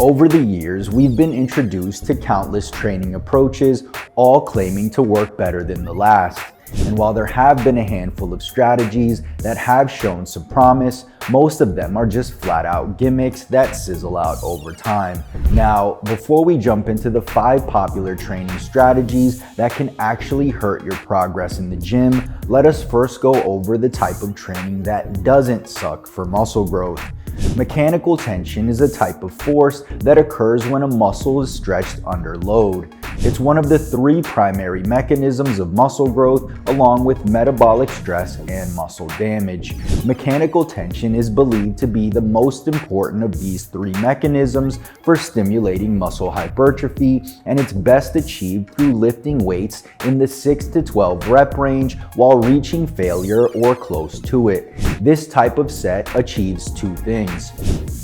Over the years, we've been introduced to countless training approaches, all claiming to work better than the last. And while there have been a handful of strategies that have shown some promise, most of them are just flat out gimmicks that sizzle out over time. Now, before we jump into the 5 popular training strategies that can actually hurt your progress in the gym, let us first go over the type of training that doesn't suck for muscle growth. Mechanical tension is a type of force that occurs when a muscle is stretched under load. It's one of the 3 primary mechanisms of muscle growth, along with metabolic stress and muscle damage. Mechanical tension is believed to be the most important of these 3 mechanisms for stimulating muscle hypertrophy, and it's best achieved through lifting weights in the 6 to 12 rep range while reaching failure or close to it. This type of set achieves 2 things.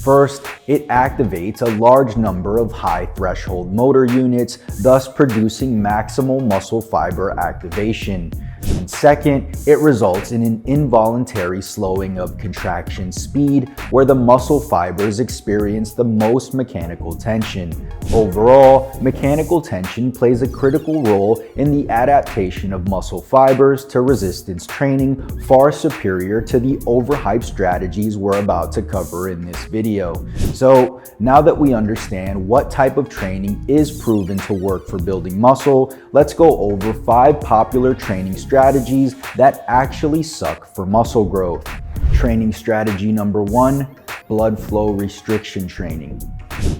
First, it activates a large number of high threshold motor units, thus producing maximal muscle fiber activation. And second, it results in an involuntary slowing of contraction speed where the muscle fibers experience the most mechanical tension. Overall, mechanical tension plays a critical role in the adaptation of muscle fibers to resistance training, far superior to the overhyped strategies we're about to cover in this video. So now that we understand what type of training is proven to work for building muscle, let's go over 5 popular training strategies that actually suck for muscle growth. Training strategy number 1, blood flow restriction training.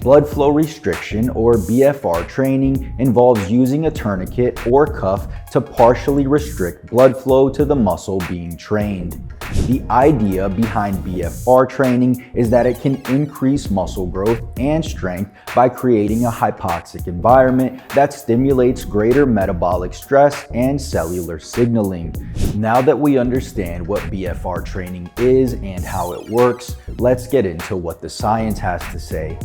Blood flow restriction, or BFR training, involves using a tourniquet or cuff to partially restrict blood flow to the muscle being trained. The idea behind BFR training is that it can increase muscle growth and strength by creating a hypoxic environment that stimulates greater metabolic stress and cellular signaling. Now that we understand what BFR training is and how it works, let's get into what the science has to say.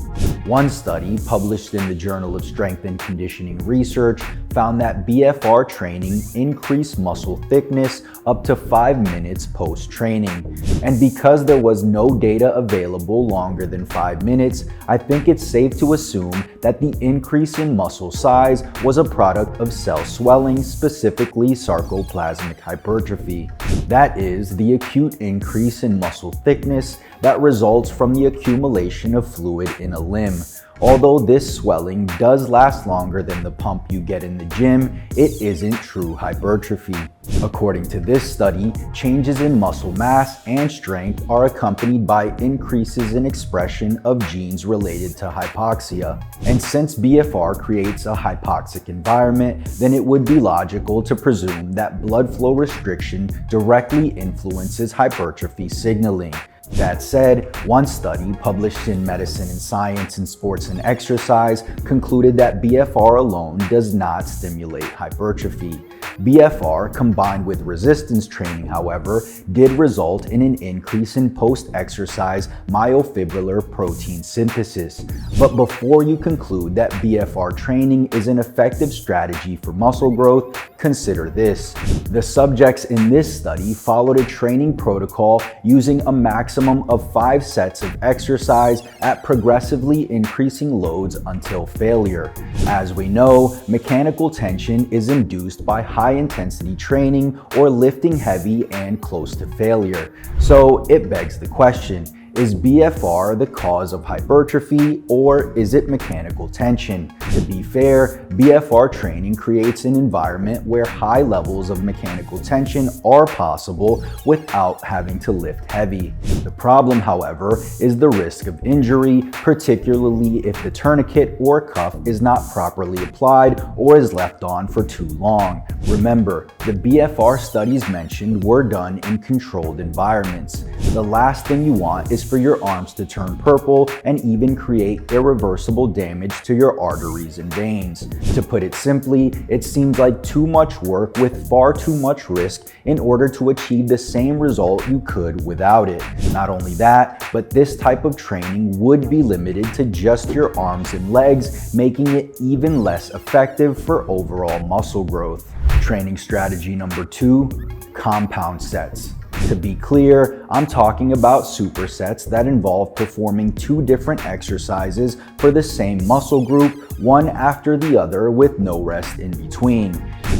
One study published in the Journal of Strength and Conditioning Research found that BFR training increased muscle thickness up to 5 minutes post-training. And because there was no data available longer than 5 minutes, I think it's safe to assume that the increase in muscle size was a product of cell swelling, specifically sarcoplasmic hypertrophy. That is, the acute increase in muscle thickness that results from the accumulation of fluid in a limb. Although this swelling does last longer than the pump you get in the gym, it isn't true hypertrophy. According to this study, changes in muscle mass and strength are accompanied by increases in expression of genes related to hypoxia. And since BFR creates a hypoxic environment, then it would be logical to presume that blood flow restriction directly influences hypertrophy signaling. That said, one study published in Medicine and Science in Sports and Exercise concluded that BFR alone does not stimulate hypertrophy. BFR combined with resistance training, however, did result in an increase in post-exercise myofibrillar protein synthesis. But before you conclude that BFR training is an effective strategy for muscle growth, consider this. The subjects in this study followed a training protocol using a maximum of 5 sets of exercise at progressively increasing loads until failure. As we know, mechanical tension is induced by high-intensity training or lifting heavy and close to failure. So it begs the question, is BFR the cause of hypertrophy, or is it mechanical tension? To be fair, BFR training creates an environment where high levels of mechanical tension are possible without having to lift heavy. The problem, however, is the risk of injury, particularly if the tourniquet or cuff is not properly applied or is left on for too long. Remember, the BFR studies mentioned were done in controlled environments. The last thing you want is for your arms to turn purple and even create irreversible damage to your arteries and veins. To put it simply, it seems like too much work with far too much risk in order to achieve the same result you could without it. Not only that, but this type of training would be limited to just your arms and legs, making it even less effective for overall muscle growth. Training strategy number 2, compound sets. To be clear, I'm talking about supersets that involve performing two different exercises for the same muscle group, one after the other with no rest in between.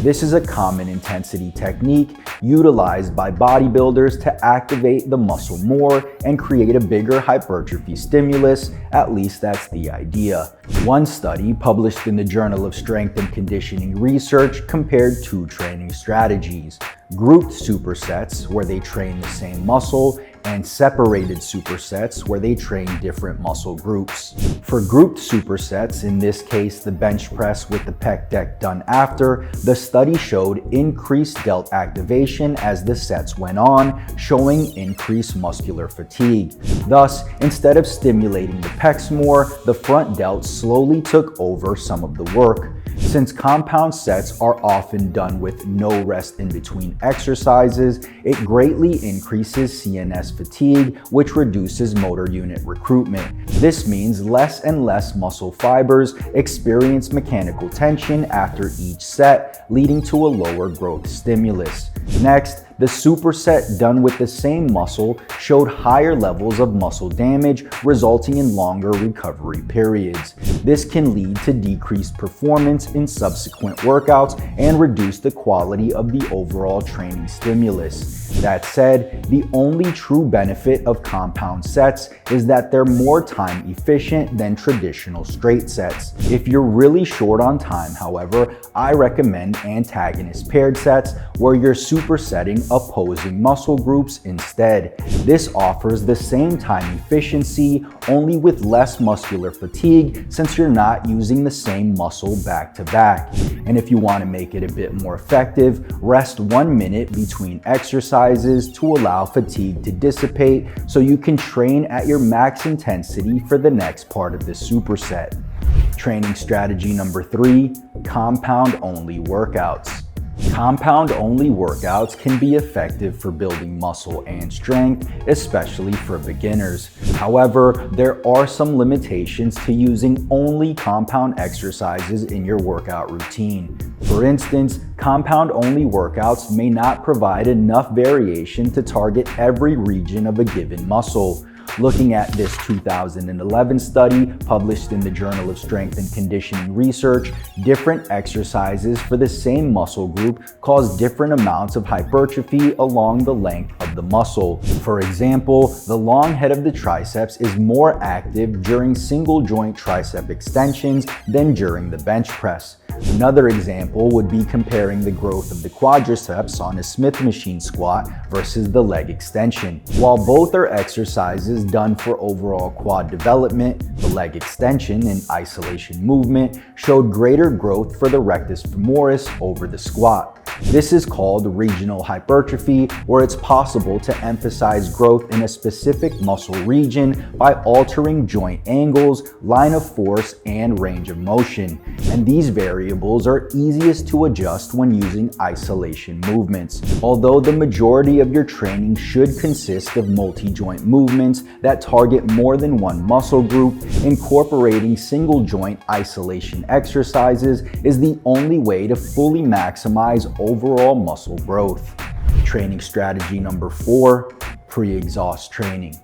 This is a common intensity technique utilized by bodybuilders to activate the muscle more and create a bigger hypertrophy stimulus. At least that's the idea. One study published in the Journal of Strength and Conditioning Research compared two training strategies: grouped supersets, where they train the same muscle, and separated supersets, where they train different muscle groups. For grouped supersets, in this case the bench press with the pec deck done after, the study showed increased delt activation as the sets went on, showing increased muscular fatigue. Thus, instead of stimulating the pecs more, the front delt slowly took over some of the work. Since compound sets are often done with no rest in between exercises, it greatly increases CNS fatigue, which reduces motor unit recruitment. This means less and less muscle fibers experience mechanical tension after each set, leading to a lower growth stimulus. Next, the superset done with the same muscle showed higher levels of muscle damage, resulting in longer recovery periods. This can lead to decreased performance in subsequent workouts and reduce the quality of the overall training stimulus. That said, the only true benefit of compound sets is that they're more time efficient than traditional straight sets. If you're really short on time, however, I recommend antagonist paired sets, where you're supersetting opposing muscle groups instead. This offers the same time efficiency, only with less muscular fatigue, since you're not using the same muscle back to back. And if you want to make it a bit more effective, rest 1 minute between exercises to allow fatigue to dissipate so you can train at your max intensity for the next part of the superset. Training strategy number 3, compound-only workouts. Compound-only workouts can be effective for building muscle and strength, especially for beginners. However, there are some limitations to using only compound exercises in your workout routine. For instance, compound-only workouts may not provide enough variation to target every region of a given muscle. Looking at this 2011 study published in the Journal of Strength and Conditioning Research, different exercises for the same muscle group cause different amounts of hypertrophy along the length of the muscle. For example, the long head of the triceps is more active during single joint tricep extensions than during the bench press. Another example would be comparing the growth of the quadriceps on a Smith machine squat versus the leg extension. While both are exercises done for overall quad development, the leg extension and isolation movement showed greater growth for the rectus femoris over the squat. This is called regional hypertrophy, where it's possible to emphasize growth in a specific muscle region by altering joint angles, line of force, and range of motion. And these variables are easiest to adjust when using isolation movements. Although the majority of your training should consist of multi-joint movements that target more than one muscle group, incorporating single joint isolation exercises is the only way to fully maximize overall muscle growth. Training strategy number 4, pre-exhaust training.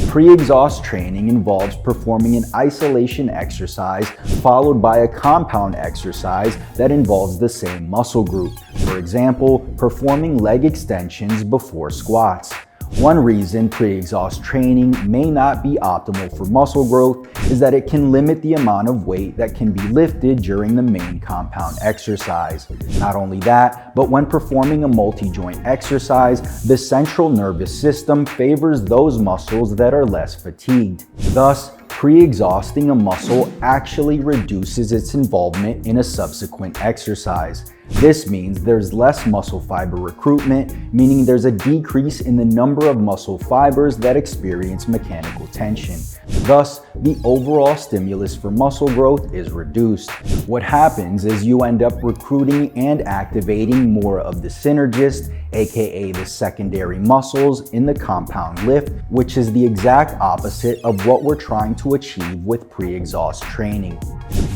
Pre-exhaust training involves performing an isolation exercise followed by a compound exercise that involves the same muscle group. For example, performing leg extensions before squats. One reason pre-exhaust training may not be optimal for muscle growth is that it can limit the amount of weight that can be lifted during the main compound exercise. Not only that, but when performing a multi-joint exercise, the central nervous system favors those muscles that are less fatigued. Thus, pre-exhausting a muscle actually reduces its involvement in a subsequent exercise. This means there's less muscle fiber recruitment, meaning there's a decrease in the number of muscle fibers that experience mechanical tension. Thus, the overall stimulus for muscle growth is reduced. What happens is you end up recruiting and activating more of the synergist, aka the secondary muscles in the compound lift, which is the exact opposite of what we're trying to achieve with pre-exhaust training.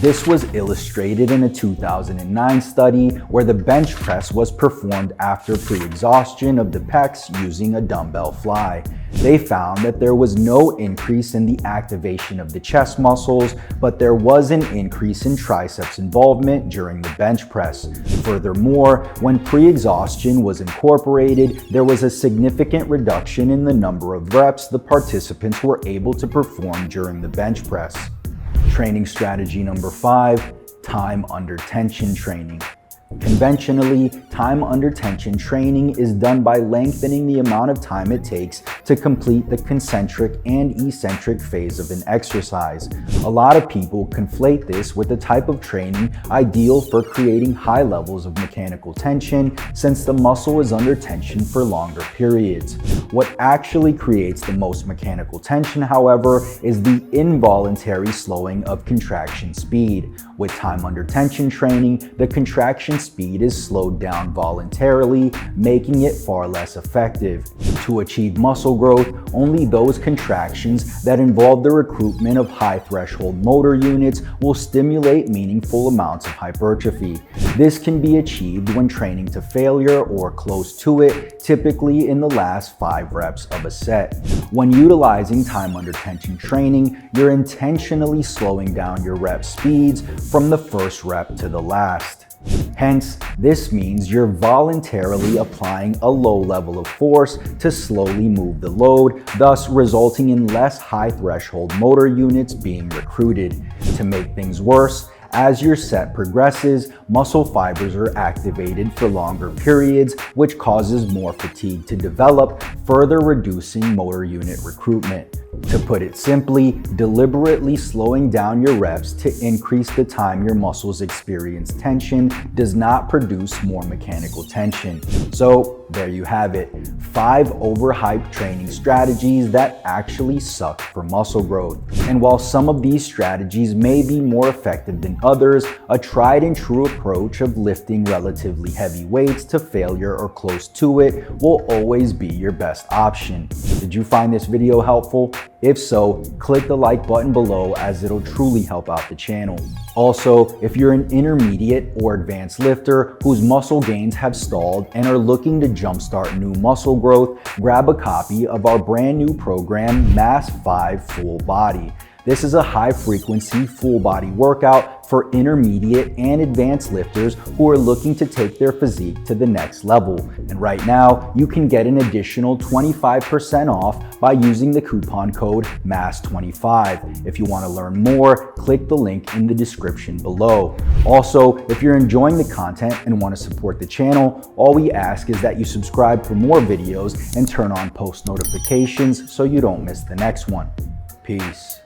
This was illustrated in a 2009 study where the bench press was performed after pre-exhaustion of the pecs using a dumbbell fly. They found that there was no increase in the activation of the chest muscles, but there was an increase in triceps involvement during the bench press. Furthermore, when pre-exhaustion was incorporated, there was a significant reduction in the number of reps the participants were able to perform during the bench press. Training strategy number 5, time under tension training. Conventionally, time under tension training is done by lengthening the amount of time it takes to complete the concentric and eccentric phase of an exercise. A lot of people conflate this with the type of training ideal for creating high levels of mechanical tension, since the muscle is under tension for longer periods. What actually creates the most mechanical tension, however, is the involuntary slowing of contraction speed. With time under tension training, the contraction speed is slowed down voluntarily, making it far less effective. To achieve muscle growth, only those contractions that involve the recruitment of high threshold motor units will stimulate meaningful amounts of hypertrophy. This can be achieved when training to failure or close to it, typically in the last 5 reps of a set. When utilizing time under tension training, you're intentionally slowing down your rep speeds from the first rep to the last. Hence, this means you're voluntarily applying a low level of force to slowly move the load, thus resulting in less high threshold motor units being recruited. To make things worse, as your set progresses, muscle fibers are activated for longer periods, which causes more fatigue to develop, further reducing motor unit recruitment. To put it simply, deliberately slowing down your reps to increase the time your muscles experience tension does not produce more mechanical tension. So there you have it, 5 overhyped training strategies that actually suck for muscle growth. And while some of these strategies may be more effective than others, a tried and true approach of lifting relatively heavy weights to failure or close to it will always be your best option. Did you find this video helpful? If so, click the like button below, as it'll truly help out the channel. Also, if you're an intermediate or advanced lifter whose muscle gains have stalled and are looking to jumpstart new muscle growth, grab a copy of our brand new program, Mass 5 Full Body. This is a high-frequency, full-body workout for intermediate and advanced lifters who are looking to take their physique to the next level. And right now, you can get an additional 25% off by using the coupon code MASS25. If you want to learn more, click the link in the description below. Also, if you're enjoying the content and want to support the channel, all we ask is that you subscribe for more videos and turn on post notifications so you don't miss the next one. Peace.